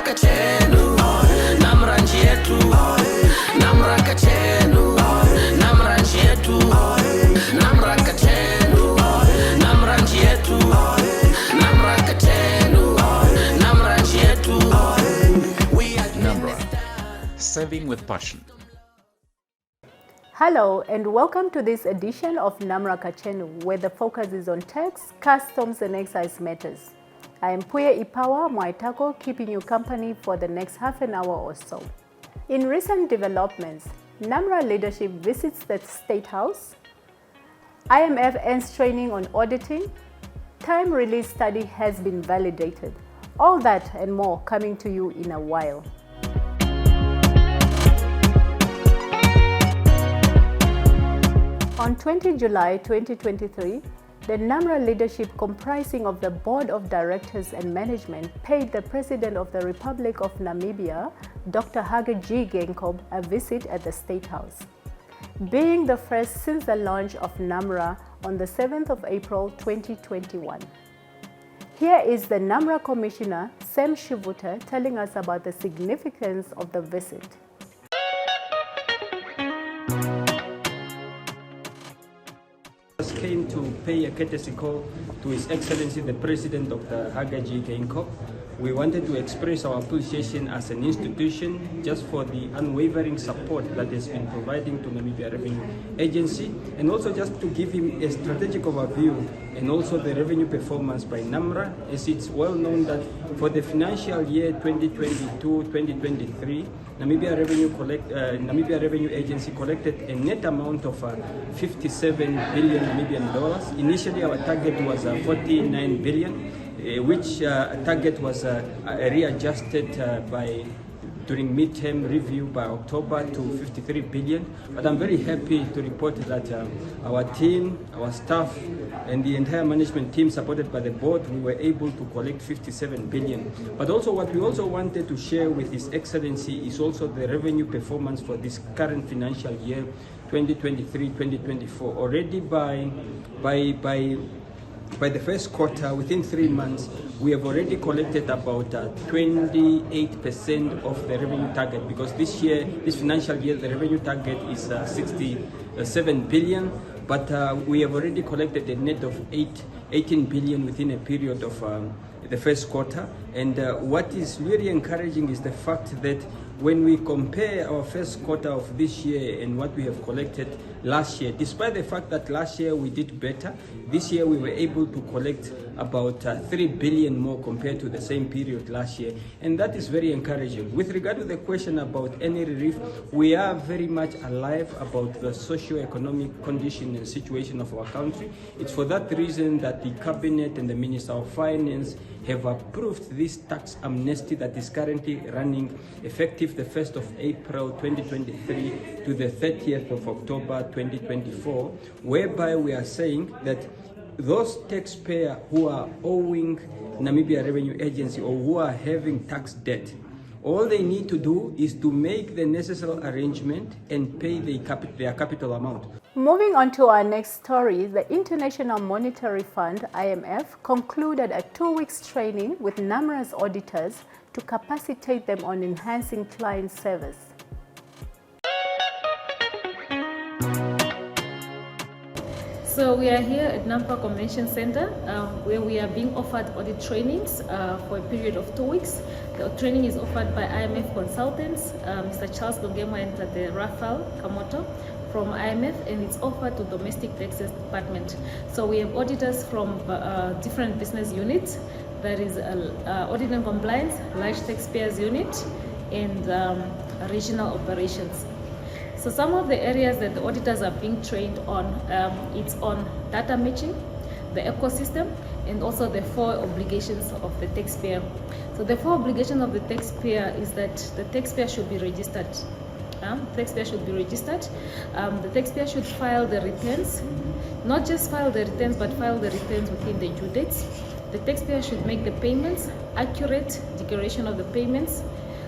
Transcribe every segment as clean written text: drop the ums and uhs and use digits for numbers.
Kachenu, NamRA nchi yetu, NamRA Kachenu, NamRA nchi yetu, NamRA Kachenu, NamRA nchi yetu, NamRA Kachenu, NamRA nchi yetu. NamRA, serving with passion. Hello and welcome to this edition of NamRA Kachenu, where the focus is on tax, customs and excise matters. I am Puye Ipawa Mwaitako, keeping you company for the next half an hour or so. In recent developments, NamRA leadership visits the State House, IMF ends training on auditing, time release study has been validated. All that and more coming to you in a while. On 20 July 2023, the NamRA leadership comprising of the Board of Directors and Management paid the President of the Republic of Namibia, Dr. Hage G. Geingob, a visit at the State House, being the first since the launch of NamRA on the 7th of April 2021. Here is the NamRA Commissioner, Sam Shivuta, telling us about the significance of the visit. Came to pay a courtesy call to His Excellency the President Dr. Hage G. Geingob. We wanted to express our appreciation as an institution just for the unwavering support that has been providing to Namibia Revenue Agency, and also just to give him a strategic overview and also the revenue performance by NamRA, as it's well known that for the financial year 2022-2023, Namibia Revenue Agency collected a net amount of 57 billion Namibian dollars. Initially, our target was 49 billion, which target was readjusted during midterm review by October to 53 billion. But I'm very happy to report that our team, our staff, and the entire management team supported by the board, we were able to collect 57 billion. But also what we also wanted to share with His Excellency is also the revenue performance for this current financial year, 2023-2024. Already by the first quarter, within 3 months, we have already collected about 28% of the revenue target, because this financial year, the revenue target is 67 billion, but we have already collected a net of 18 billion within a period of the first quarter. And what is really encouraging is the fact that when we compare our first quarter of this year and what we have collected last year, despite the fact that last year we did better, this year we were able to collect about 3 billion more compared to the same period last year, and that is very encouraging. With regard to the question about any relief, we are very much alive about the socio-economic condition and situation of our country. It's for that reason that the Cabinet and the Minister of Finance have approved this tax amnesty that is currently running effective the 1st of April 2023 to the 30th of October 2024, whereby we are saying that those taxpayers who are owing Namibia Revenue Agency or who are having tax debt, all they need to do is to make the necessary arrangement and pay their capital amount. Moving on to our next story, the International Monetary Fund, IMF, concluded a 2-week training with NamRA's auditors to capacitate them on enhancing client service. So we are here at NamRA Convention Center, where we are being offered audit trainings for a period of 2 weeks. The training is offered by IMF consultants, Mr. Charles Dongema and Mr. Rafael Kamoto from IMF, and it's offered to Domestic Taxes Department. So we have auditors from different business units. That is Audit and Compliance, Large Taxpayers Unit, and Regional Operations. So some of the areas that the auditors are being trained on, it's on data matching, the ecosystem, and also the 4 obligations of the taxpayer. So the 4 obligations of the taxpayer is that the taxpayer should be registered. The taxpayer should be registered. The taxpayer should file the returns, not just file the returns, but file the returns within the due dates. The taxpayer should make the payments, accurate declaration of the payments.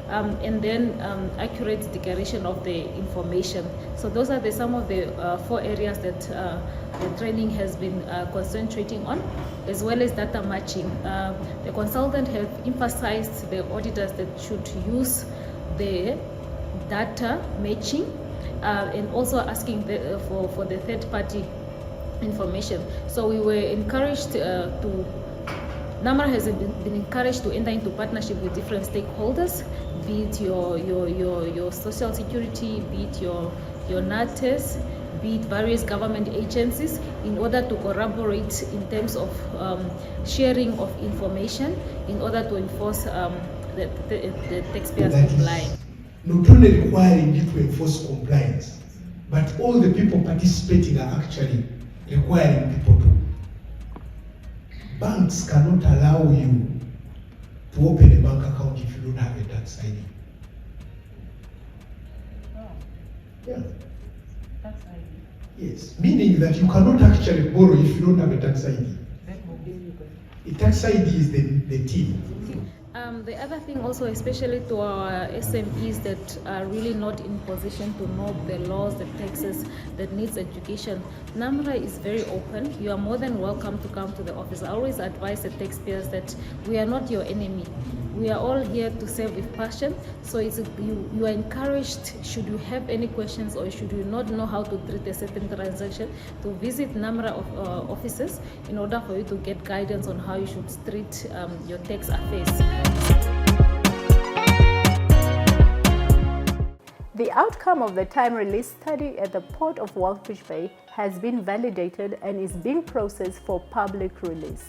and then accurate declaration of the information. So those are some of the 4 areas that the training has been concentrating on, as well as data matching. The consultant have emphasized the auditors that should use the data matching and also asking for the third-party information. So we were encouraged NamRA has been encouraged to enter into partnership with different stakeholders, be it your social security, be it your NATES, be it various government agencies, in order to collaborate in terms of sharing of information in order to enforce the taxpayers' compliance. Not only requiring you to enforce compliance, but all the people participating are actually requiring people to. Banks cannot allow you to open a bank account if you don't have a tax ID. Yeah. Tax ID? Yes, meaning that you cannot actually borrow if you don't have a tax ID. A tax ID is the TIN. The other thing also, especially to our SMEs that are really not in position to know the laws, the taxes, that needs education, NamRA is very open. You are more than welcome to come to the office. I always advise the taxpayers that we are not your enemy. We are all here to serve with passion. So you are encouraged, should you have any questions or should you not know how to treat a certain transaction, to visit NamRA offices in order for you to get guidance on how you should treat your tax affairs. The outcome of the time-release study at the Port of Walfish Bay has been validated and is being processed for public release.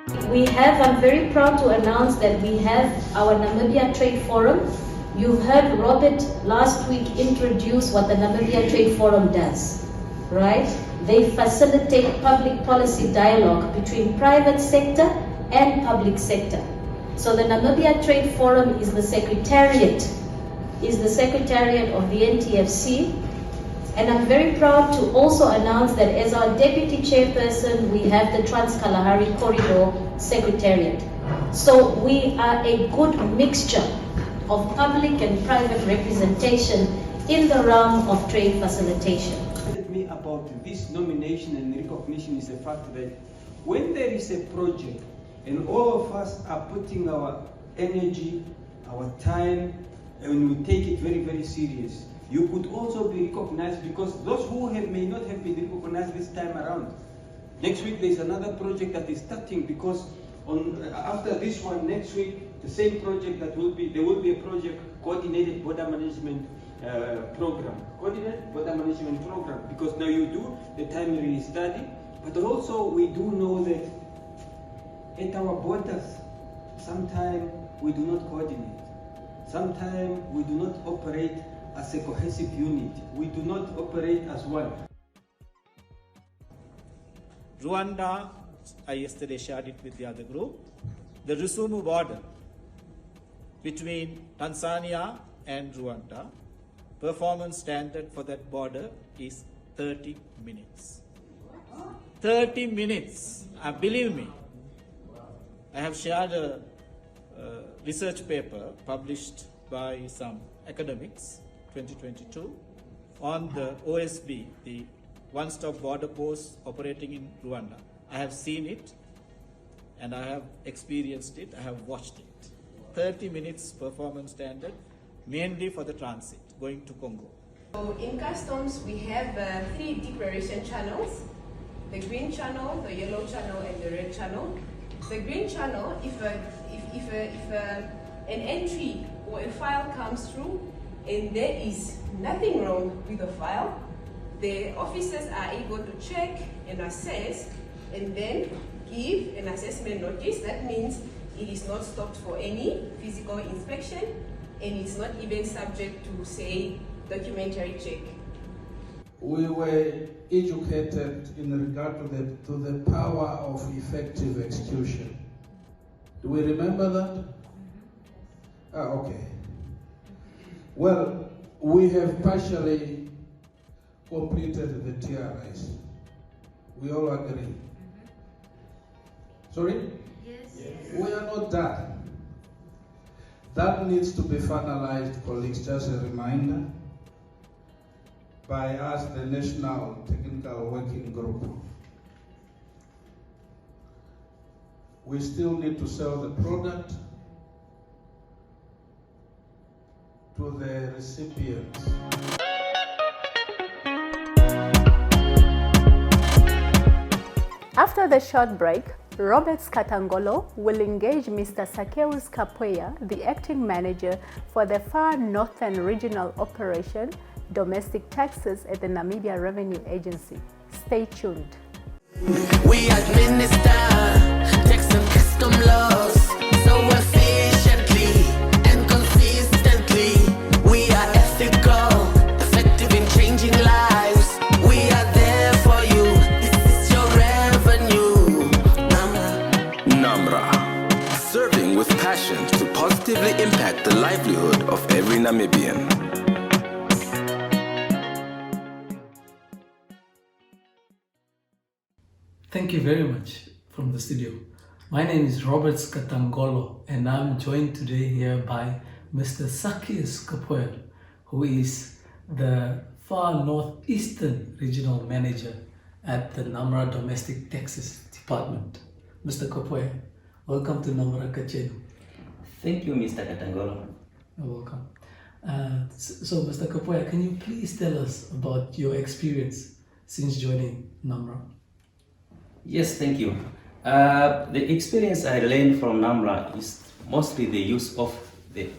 I'm very proud to announce that we have our Namibia Trade Forum. You heard Robert last week introduce what the Namibia Trade Forum does, right? They facilitate public policy dialogue between private sector and public sector. So the Namibia Trade Forum is the secretariat of the NTFC. And I'm very proud to also announce that as our deputy chairperson, we have the Trans-Kalahari Corridor Secretariat. So we are a good mixture of public and private representation in the realm of trade facilitation. Me about this nomination and recognition is the fact that when there is a project and all of us are putting our energy, our time, and we take it very, very serious, you could also be recognized, because those who may not have been recognized this time around. Next week there's another project that is starting, because after this one, next week, the same project there will be a project, coordinated border management program. Coordinated border management program, because now you do the time release study, but also we do know that at our borders, sometimes we do not coordinate. Sometimes we do not operate as a cohesive unit. We do not operate as one. Rwanda, I yesterday shared it with the other group. The Rusumo border between Tanzania and Rwanda, performance standard for that border is 30 minutes. 30 minutes, believe me. I have shared a research paper published by some academics, 2022, on the OSB, the one-stop border post operating in Rwanda. I have seen it and I have experienced it, I have watched it. 30 minutes performance standard, mainly for the transit, going to Congo. So in customs, we have 3 declaration channels: the green channel, the yellow channel, and the red channel. The green channel, if an entry or a file comes through and there is nothing wrong with the file, the officers are able to check and assess and then give an assessment notice. That means it is not stopped for any physical inspection and it's not even subject to, say, documentary check. We were educated in regard to the power of effective execution. Do we remember that? Okay. Well, we have partially completed the TRIs. We all agree. Sorry? Yes. We are not done. That needs to be finalized, colleagues, just a reminder, by us, the National Technical Working Group. We still need to sell the product to the recipients. After the short break, Robert Katangolo will engage Mr. Sakeus Kapweya, the acting manager for the Far Northern Regional Operation, Domestic Taxes at the Namibia Revenue Agency. Stay tuned. We administer tax and custom laws so efficiently and consistently. We are ethical, effective in changing lives. We are there for you. This is your revenue. NamRA, serving with passion to positively impact the livelihood of every Namibian. Thank you very much from the studio. My name is Robert Katangolo and I'm joined today here by Mr. Sakeus Kapweya, who is the Far Northeastern Regional Manager at the NamRA Domestic Taxes Department. Mr. Kapweya, welcome to NamRA Kachenu. Thank you, Mr. Katangolo. You're welcome. So, Mr. Kapweya, can you please tell us about your experience since joining NamRA? Yes, thank you. The experience I learned from NamRA is mostly the use of the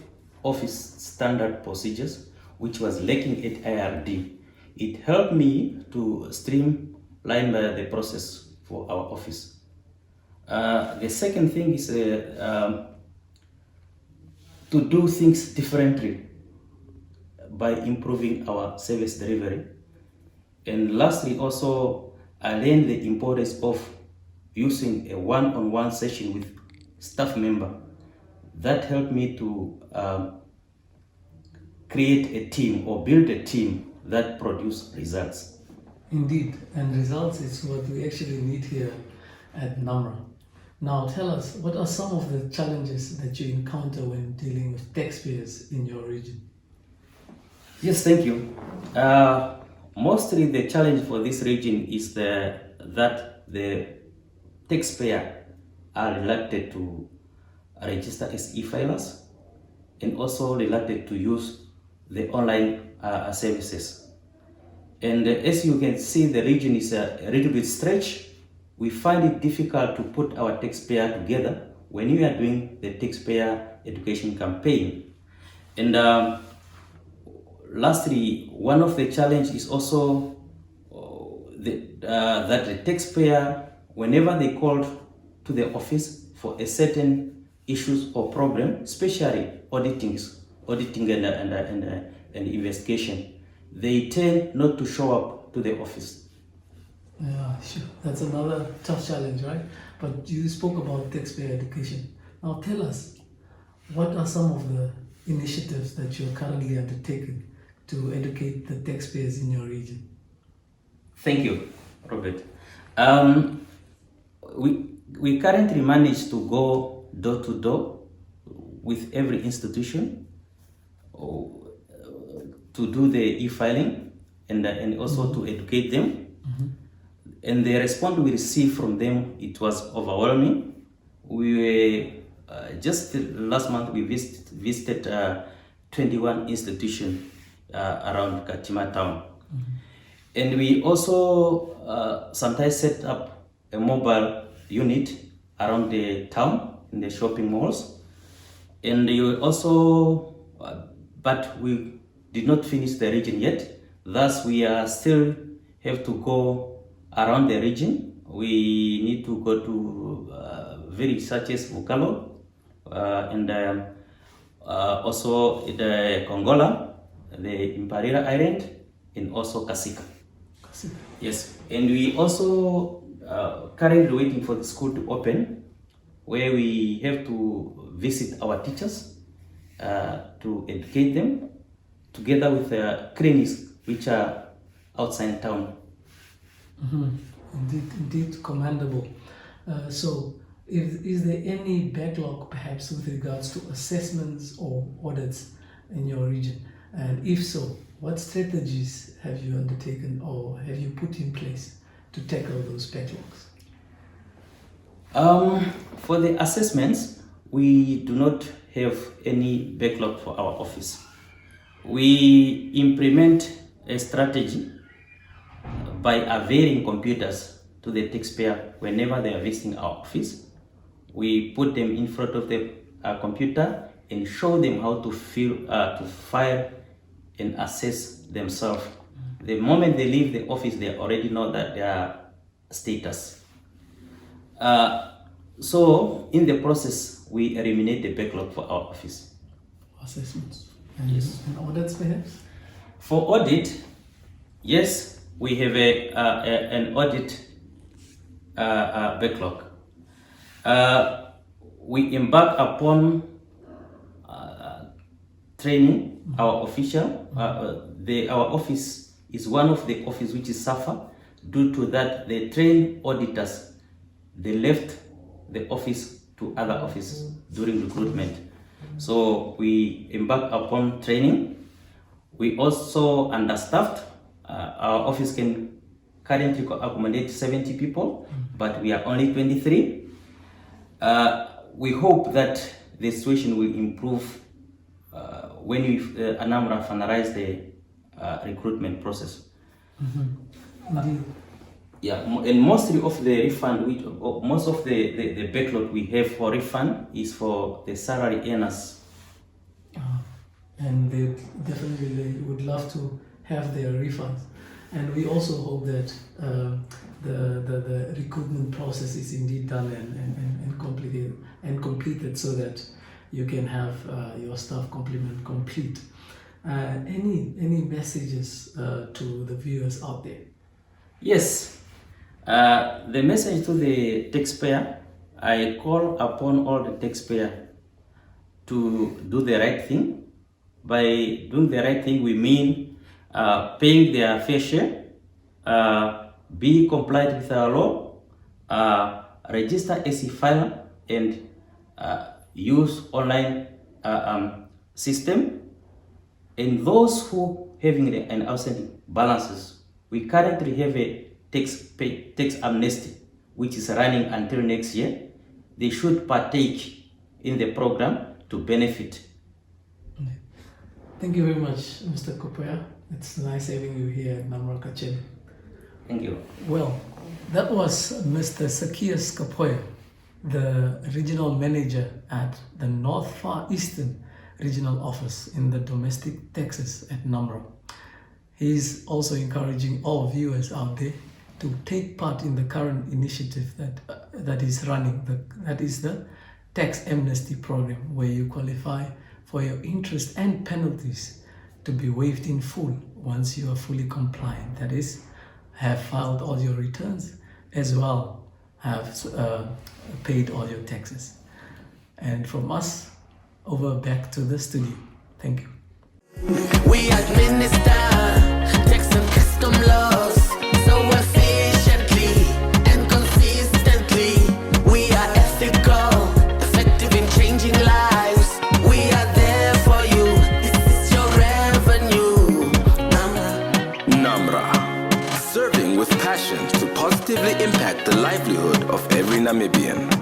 office standard procedures, which was lacking at IRD. It helped me to streamline the process for our office. The second thing is to do things differently by improving our service delivery. And lastly, also, I learned the importance of using a one-on-one session with staff member. That helped me to create a team or build a team that produce results. Indeed, and results is what we actually need here at NamRA. Now tell us, what are some of the challenges that you encounter when dealing with taxpayers in your region? Yes, thank you. Mostly the challenge for this region is that the taxpayer are reluctant to register as e-filers and also reluctant to use the online services. And as you can see, the region is a little bit stretched. We find it difficult to put our taxpayer together when we are doing the taxpayer education campaign. And lastly, one of the challenges is also that the taxpayer, whenever they call to the office for a certain issues or problem, especially auditing and investigation, they tend not to show up to the office. Yeah, sure. That's another tough challenge, right? But you spoke about taxpayer education. Now tell us, what are some of the initiatives that you're currently undertaking to educate the taxpayers in your region? Thank you, Robert. We currently manage to go door to door with every institution to do the e-filing and also to educate them. And the response we received from them, it was overwhelming. We were, just last month we visited 21 institutions around Katima town. And we also sometimes set up a mobile unit around the town, in the shopping malls. And you also, but we did not finish the region yet. Thus, we are still have to go around the region. We need to go to villages such as Bukalo and also the Kongola, the Imparira Island, and also Kasika. Yes, and we also currently waiting for the school to open, where we have to visit our teachers to educate them, together with clinics which are outside town. Indeed commendable. So Is there any backlog perhaps with regards to assessments or audits in your region? And if so, what strategies have you undertaken or have you put in place to tackle those backlogs? For the assessments, we do not have any backlog for our office. We implement a strategy by availing computers to the taxpayer whenever they are visiting our office. We put them in front of the computer and show them how to file and assess themselves. The moment they leave the office, they already know that their status. So in the process, we eliminate the backlog for our office. Assessments. And audits perhaps? For audit, yes, we have an audit backlog. We embark upon training our official. Our office is one of the offices which is suffer due to that the trained auditors, they left the office to other offices during recruitment. So we embark upon training. We also understaffed. Our office can currently accommodate 70 people, but we are only 23. We hope that the situation will improve when we NamRA finalize the recruitment process. Yeah, and mostly of the refund, most of the backlog we have for refund is for the salary earners. And they definitely would love to have their refunds. And we also hope that the recruitment process is indeed done and completed so that you can have your staff complement complete. Any messages to the viewers out there? Yes. The message to the taxpayer, I call upon all the taxpayer to do the right thing. By doing the right thing, we mean paying their fair share, be compliant with our law, register as a filer, and use online system. And those who having an outstanding balances, we currently have a tax amnesty, which is running until next year. They should partake in the program to benefit. Thank you very much, Mr. Kapweya. It's nice having you here at NamRA Kachenu. Thank you. Well, that was Mr. Sakeus Kapweya, the regional manager at the North Far Eastern Regional Office in the domestic taxes at NamRA. He's also encouraging all viewers out there to take part in the current initiative that is running, that is the tax amnesty program, where you qualify for your interest and penalties to be waived in full once you are fully compliant. That is, have filed all your returns as well have paid all your taxes. And from us, over back to the studio. Thank you. We administer tax and custom laws so efficiently and consistently. We are ethical, effective in changing lives. We are there for you. This is your revenue. NamRA, serving with passion to positively impact the livelihood of every Namibian.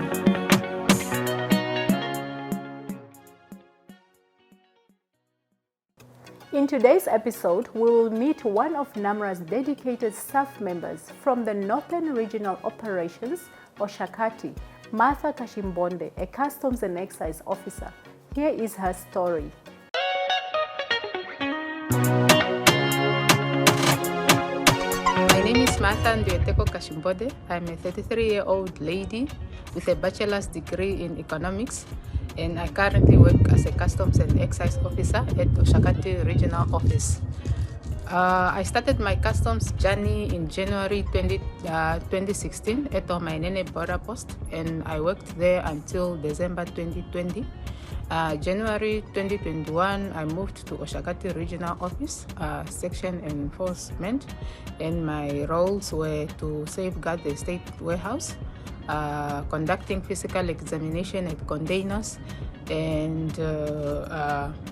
In today's episode, we will meet one of NamRA's dedicated staff members from the Northern Regional Operations, or Shakati, Martha Kashimbonde, a Customs and Excise officer. Here is her story. My name is Martha Kashimbonde. I'm a 33-year-old lady with a bachelor's degree in economics, and I currently work as a Customs and Excise officer at Oshakati Regional Office. I started my customs journey in January 2016 at Omainene border post, and I worked there until December 2020. January 2021, I moved to Oshakati Regional Office, Section Enforcement, and my roles were to safeguard the state warehouse, conducting physical examination at containers, and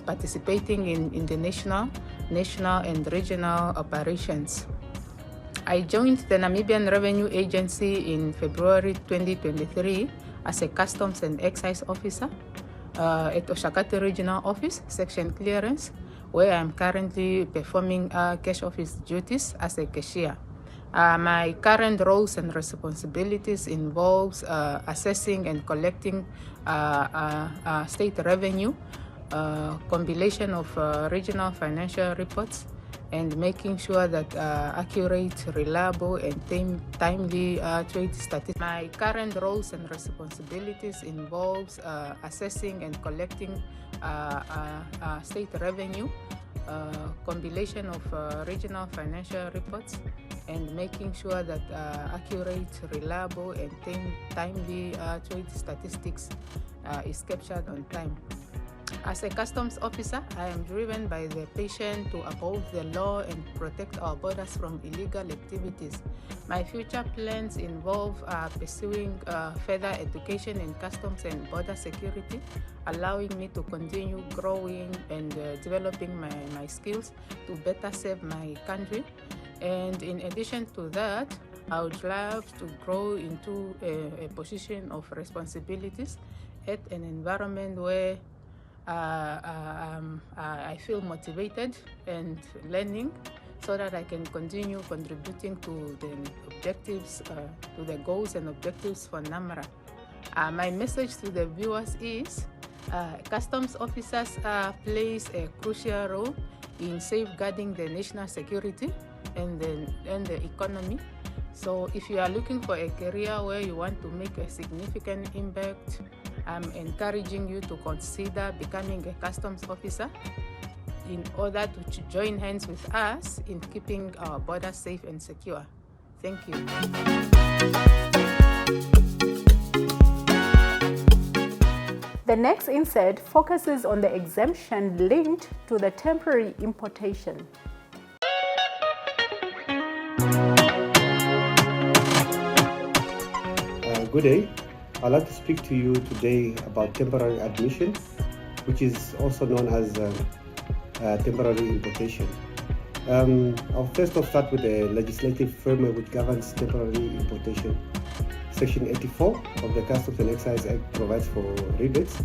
participating in the national and regional operations. I joined the Namibian Revenue Agency in February 2023 as a Customs and Excise Officer at Oshakati Regional Office, Section Clearance, where I'm currently performing cash office duties as a cashier. My current roles and responsibilities involves assessing and collecting state revenue, compilation of regional financial reports, and making sure that accurate, reliable, and timely trade statistics. My current roles and responsibilities involves assessing and collecting state revenue, compilation of regional financial reports, and making sure that accurate, reliable, and timely trade statistics is captured on time. As a customs officer, I am driven by the passion to uphold the law and protect our borders from illegal activities. My future plans involve pursuing further education in customs and border security, allowing me to continue growing and developing my skills to better serve my country. And in addition to that, I would love to grow into a position of responsibilities at an environment where I feel motivated and learning, so that I can continue contributing to the objectives, to the goals and objectives for NamRA. My message to the viewers is customs officers plays a crucial role in safeguarding the national security and the economy. So if you are looking for a career where you want to make a significant impact, I'm encouraging you to consider becoming a customs officer in order to join hands with us in keeping our borders safe and secure. Thank you. The next insert focuses on the exemption linked to the temporary importation. Good day. I'd like to speak to you today about temporary admission, which is also known as temporary importation. I'll first start with the legislative framework which governs temporary importation. Section 84 of the Customs and Excise Act provides for rebates.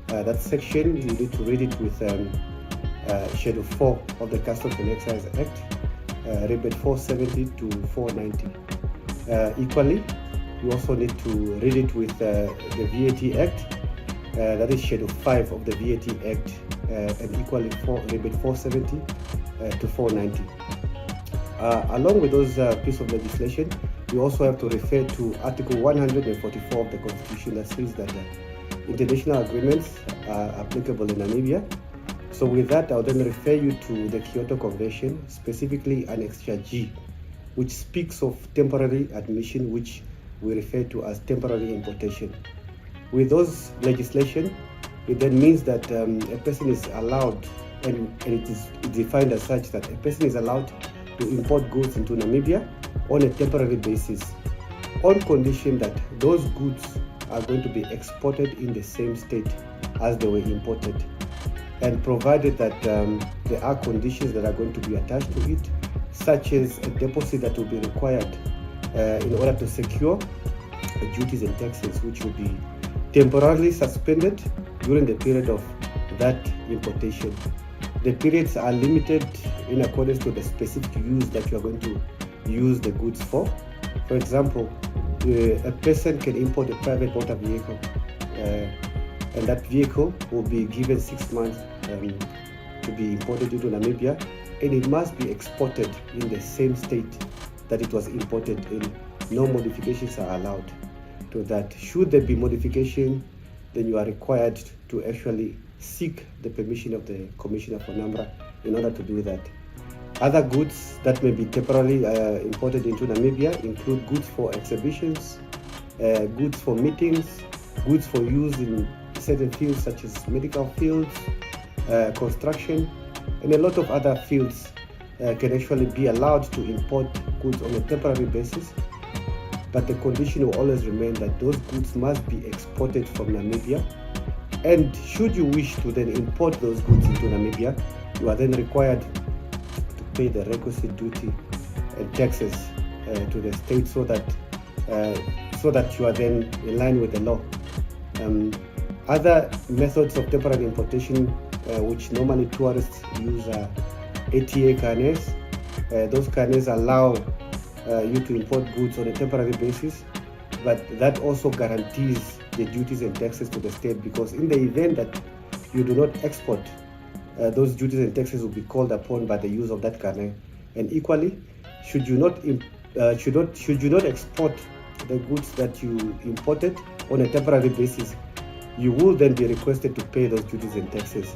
That section, you need to read it with Schedule 4 of the Customs and Excise Act, rebate 470 to 490. Equally, you also need to read it with the VAT Act, that is Schedule 5 of the VAT Act, and equally rebate 470 to 490. Along with those pieces of legislation, you also have to refer to Article 144 of the Constitution that says that international agreements are applicable in Namibia. So with that, I'll then refer you to the Kyoto Convention, specifically Annex G, which speaks of temporary admission, which we refer to as temporary importation. With those legislation, it then means that a person is allowed, and it is defined as such, that a person is allowed to import goods into Namibia on a temporary basis, on condition that those goods are going to be exported in the same state as they were imported, and provided that there are conditions that are going to be attached to it, such as a deposit that will be required in order to secure duties and taxes, which will be temporarily suspended during the period of that importation. The periods are limited in accordance to the specific use that you are going to use the goods for. For example, a person can import a private motor vehicle, and that vehicle will be given 6 months to be imported into Namibia, and it must be exported in the same state that it was imported in. No modifications are allowed to that. Should there be modification, then you are required to actually seek the permission of the Commissioner for NamRA in order to do that. Other goods that may be temporarily imported into Namibia include goods for exhibitions, goods for meetings, goods for use in certain fields such as medical fields, construction, and a lot of other fields can actually be allowed to import goods on a temporary basis, but the condition will always remain that those goods must be exported from Namibia. And should you wish to then import those goods into Namibia, you are then required to pay the requisite duty and taxes to the state so that you are then in line with the law. Other methods of temporary importation which normally tourists use are ATA carnets. Those carnets allow you to import goods on a temporary basis, but that also guarantees the duties and taxes to the state, because in the event that you do not export, those duties and taxes will be called upon by the use of that carnet. And equally, should you not export the goods that you imported on a temporary basis, you will then be requested to pay those duties and taxes.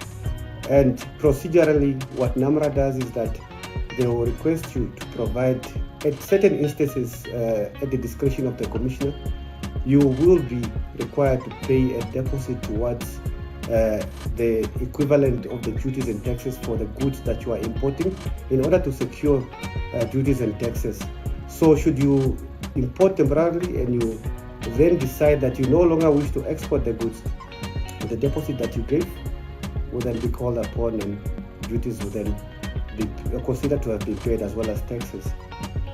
And procedurally, what NamRA does is that they will request you to provide, at certain instances, at the discretion of the commissioner, you will be required to pay a deposit towards the equivalent of the duties and taxes for the goods that you are importing in order to secure duties and taxes. So should you import temporarily and you then decide that you no longer wish to export the goods, the deposit that you gave will then be called upon and duties will then be considered to have been paid, as well as taxes.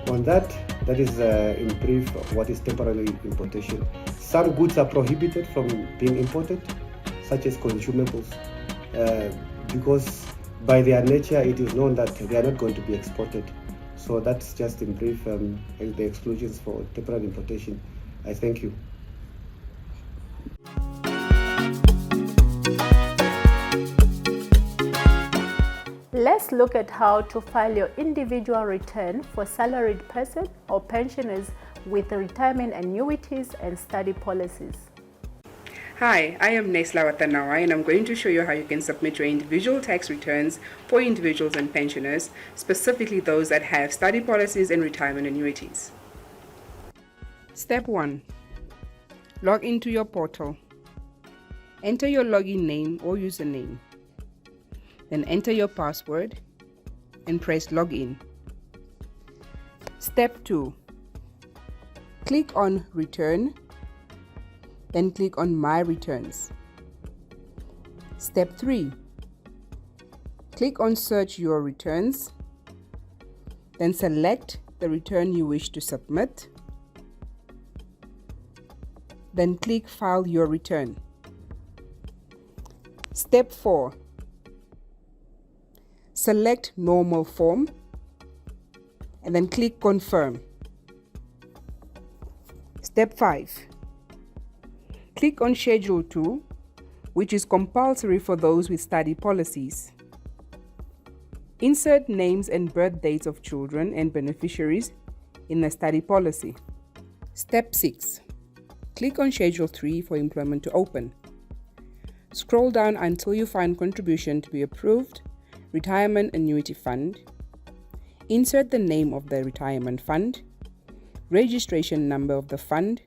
On that is in brief what is temporary importation. Some goods are prohibited from being imported, such as consumables, because by their nature it is known that they are not going to be exported. So that's just in brief the exclusions for temporary importation. I thank you. Let's look at how to file your individual return for salaried person or pensioners with retirement annuities and study policies. Hi, I am Nesla Watanawa and I'm going to show you how you can submit your individual tax returns for individuals and pensioners, specifically those that have study policies and retirement annuities. Step 1. Log into your portal. Enter your login name or username. Then enter your password and press login. Step 2. Click on Return, then click on My Returns. Step 3. Click on Search Your Returns, then select the return you wish to submit. Then click File Your Return. Step 4. Select Normal Form and then click Confirm. Step 5. Click on Schedule 2, which is compulsory for those with study policies. Insert names and birth dates of children and beneficiaries in the study policy. Step 6. Click on Schedule 3 for employment to open. Scroll down until you find Contribution to be approved, Retirement Annuity Fund. Insert the name of the retirement fund, registration number of the fund,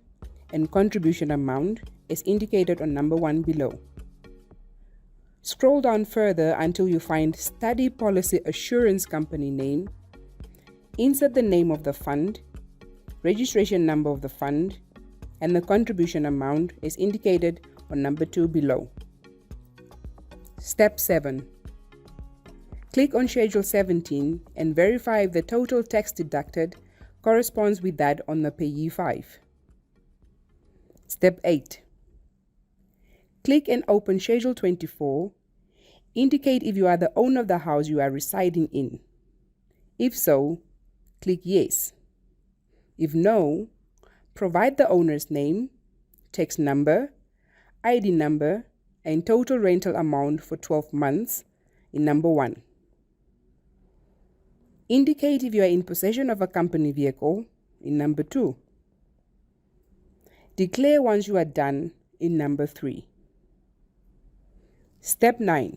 and contribution amount as indicated on number 1 below. Scroll down further until you find Study Policy Assurance Company name. Insert the name of the fund, registration number of the fund, and the contribution amount as indicated on number 2 below. Step 7. Click on Schedule 17 and verify if the total tax deducted corresponds with that on the Payee 5. Step 8. Click and open Schedule 24. Indicate if you are the owner of the house you are residing in. If so, click Yes. If no, provide the owner's name, tax number, ID number, and total rental amount for 12 months in number 1. Indicate if you are in possession of a company vehicle in number 2. Declare once you are done in number 3. Step 9.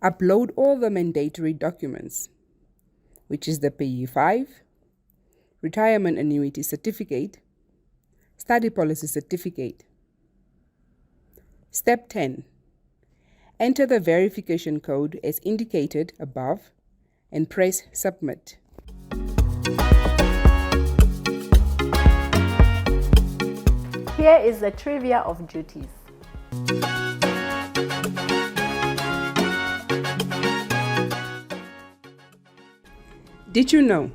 Upload all the mandatory documents, which is the Payee 5, Retirement Annuity Certificate, Study Policy Certificate. Step 10. Enter the verification code as indicated above and press Submit. Here is the trivia of duties. Did you know?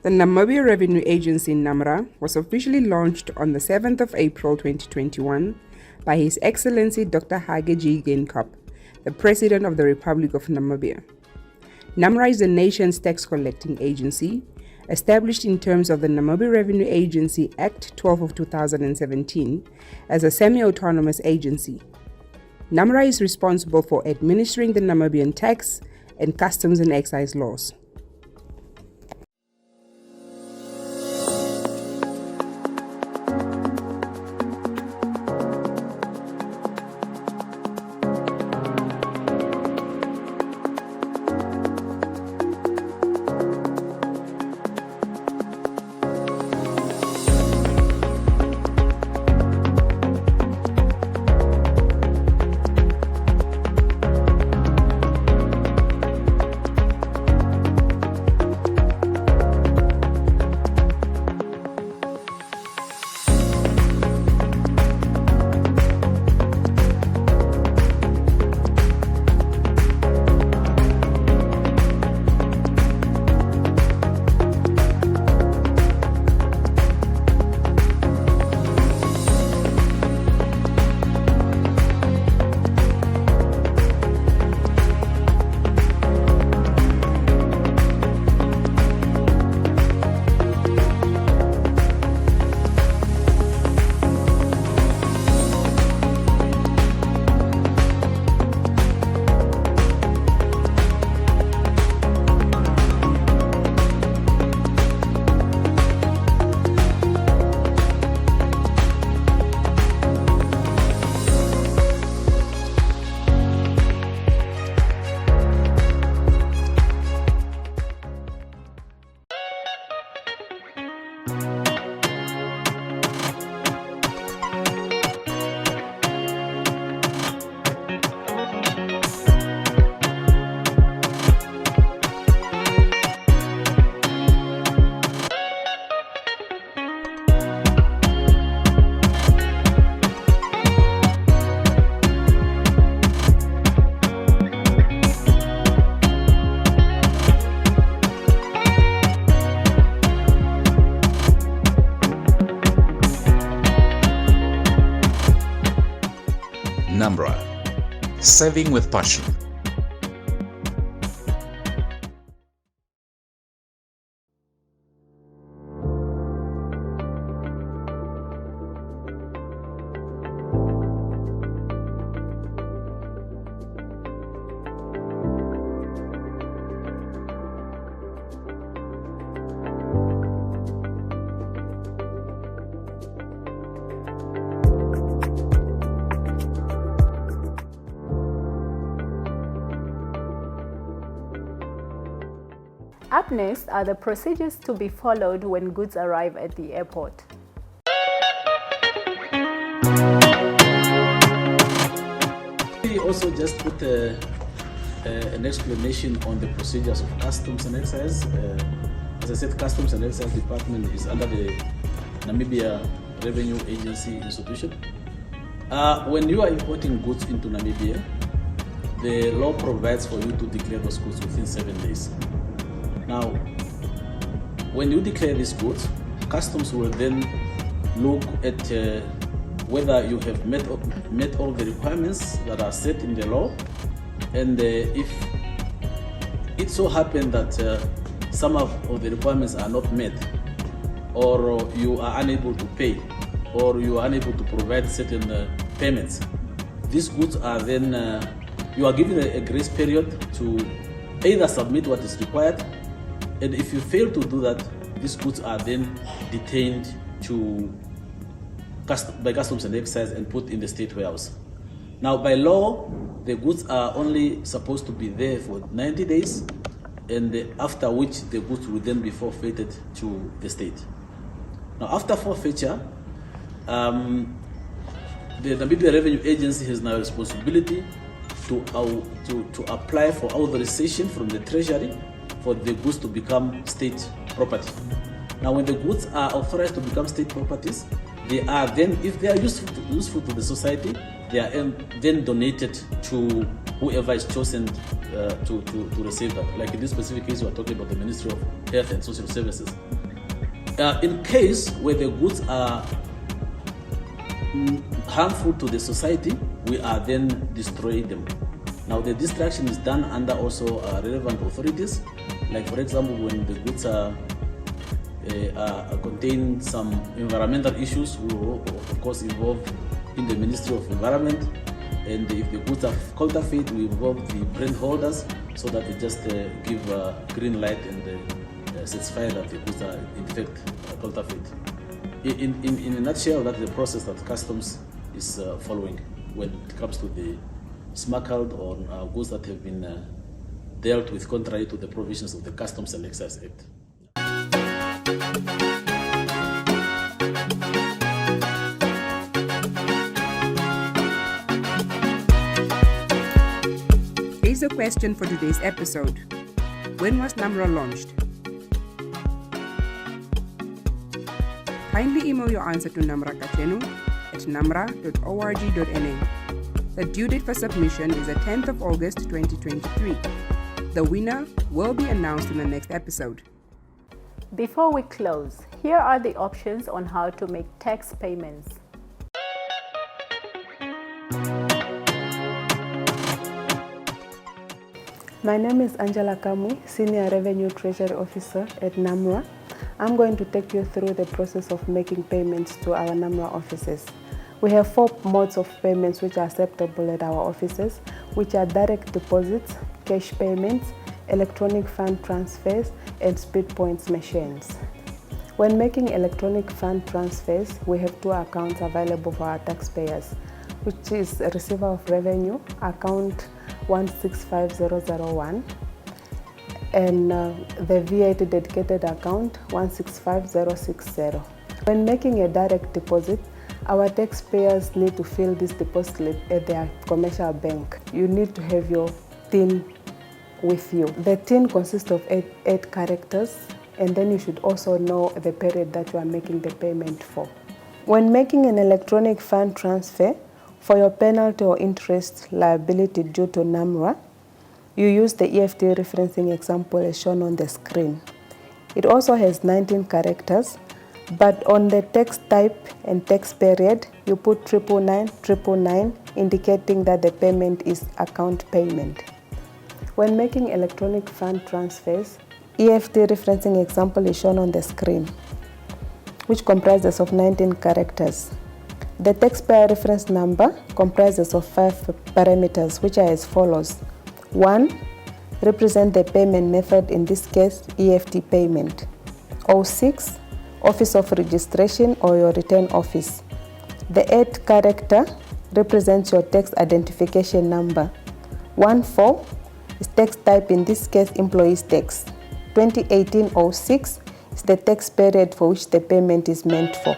The Namibia Revenue Agency NamRA was officially launched on the 7th of April 2021 by His Excellency Dr. Hage G. Geingob, the President of the Republic of Namibia. NamRA is the nation's tax collecting agency, established in terms of the Namibia Revenue Agency Act 12 of 2017 as a semi-autonomous agency. NamRA is responsible for administering the Namibian tax and customs and excise laws. NamRA, Saving with Passion. Up next are the procedures to be followed when goods arrive at the airport. We also just put an explanation on the procedures of customs and excise. As I said, customs and excise department is under the Namibia Revenue Agency institution. When you are importing goods into Namibia, the law provides for you to declare those goods within 7 days. Now, when you declare these goods, customs will then look at whether you have met all the requirements that are set in the law, and if it so happens that some of the requirements are not met, or you are unable to pay, or you are unable to provide certain payments, these goods are then, you are given a grace period to either submit what is required, and if you fail to do that, these goods are then detained by customs and excise and put in the state warehouse. Now, by law, the goods are only supposed to be there for 90 days, and after which the goods will then be forfeited to the state. Now, after forfeiture, the Namibia Revenue Agency has now a responsibility to apply for authorization from the Treasury for the goods to become state property. Now, when the goods are authorized to become state properties, they are then, if they are useful to the society, they are then donated to whoever is chosen to receive that. Like in this specific case, we are talking about the Ministry of Health and Social Services. In case where the goods are harmful to the society, we are then destroying them. Now the destruction is done under also relevant authorities. Like for example, when the goods contain some environmental issues, we will of course involve in the Ministry of Environment. And if the goods are counterfeit, we involve the brand holders so that they just give a green light and certify that the goods are in fact counterfeit. In a nutshell, that's the process that customs is following when it comes to the smuggled or goods that have been dealt with contrary to the provisions of the Customs and Excise Act. Here's a question for today's episode. When was NamRA launched? Kindly email your answer to NamRA Kachenu at namra.org.na. The due date for submission is the 10th of August 2023. The winner will be announced in the next episode. Before we close, here are the options on how to make tax payments. My name is Angela Kamwi, Senior Revenue Treasury Officer at NamRA. I'm going to take you through the process of making payments to our NamRA offices. We have 4 modes of payments which are acceptable at our offices, which are direct deposits, cash payments, electronic fund transfers, and speed points machines. When making electronic fund transfers, we have 2 accounts available for our taxpayers, which is Receiver of Revenue, account 165001, and the VAT dedicated account 165060. When making a direct deposit, our taxpayers need to fill this deposit slip at their commercial bank. You need to have your TIN with you. The TIN consists of 8 characters, and then you should also know the period that you are making the payment for. When making an electronic fund transfer, for your penalty or interest liability due to NamRA, you use the EFT referencing example as shown on the screen. It also has 19 characters, but on the tax type and tax period, you put 999, indicating that the payment is account payment. When making electronic fund transfers, EFT referencing example is shown on the screen, which comprises of 19 characters. The taxpayer reference number comprises of 5 parameters, which are as follows. 1. Represent the payment method, in this case, EFT payment. 06. Office of registration or your return office. The 8th character represents your tax identification number. 14 is tax type, in this case, employees tax. 2018-06 is the tax period for which the payment is meant for.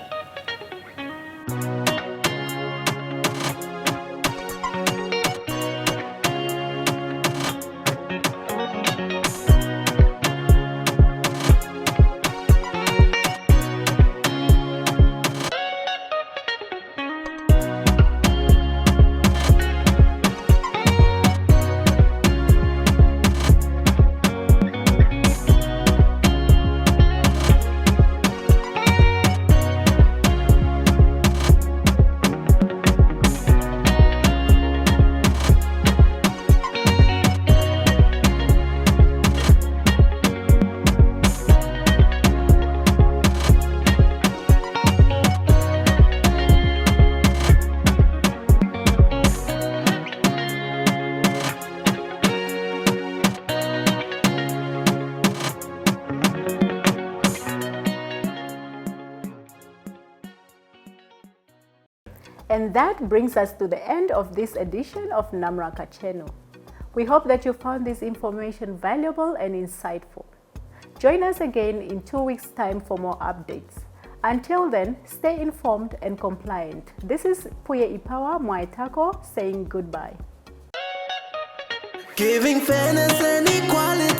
And that brings us to the end of this edition of NamRA Kachenu. We hope that you found this information valuable and insightful. Join us again in 2 weeks' time for more updates. Until then, stay informed and compliant. This is Puye Ipawa Mwaitako saying goodbye. Giving fairness and equality.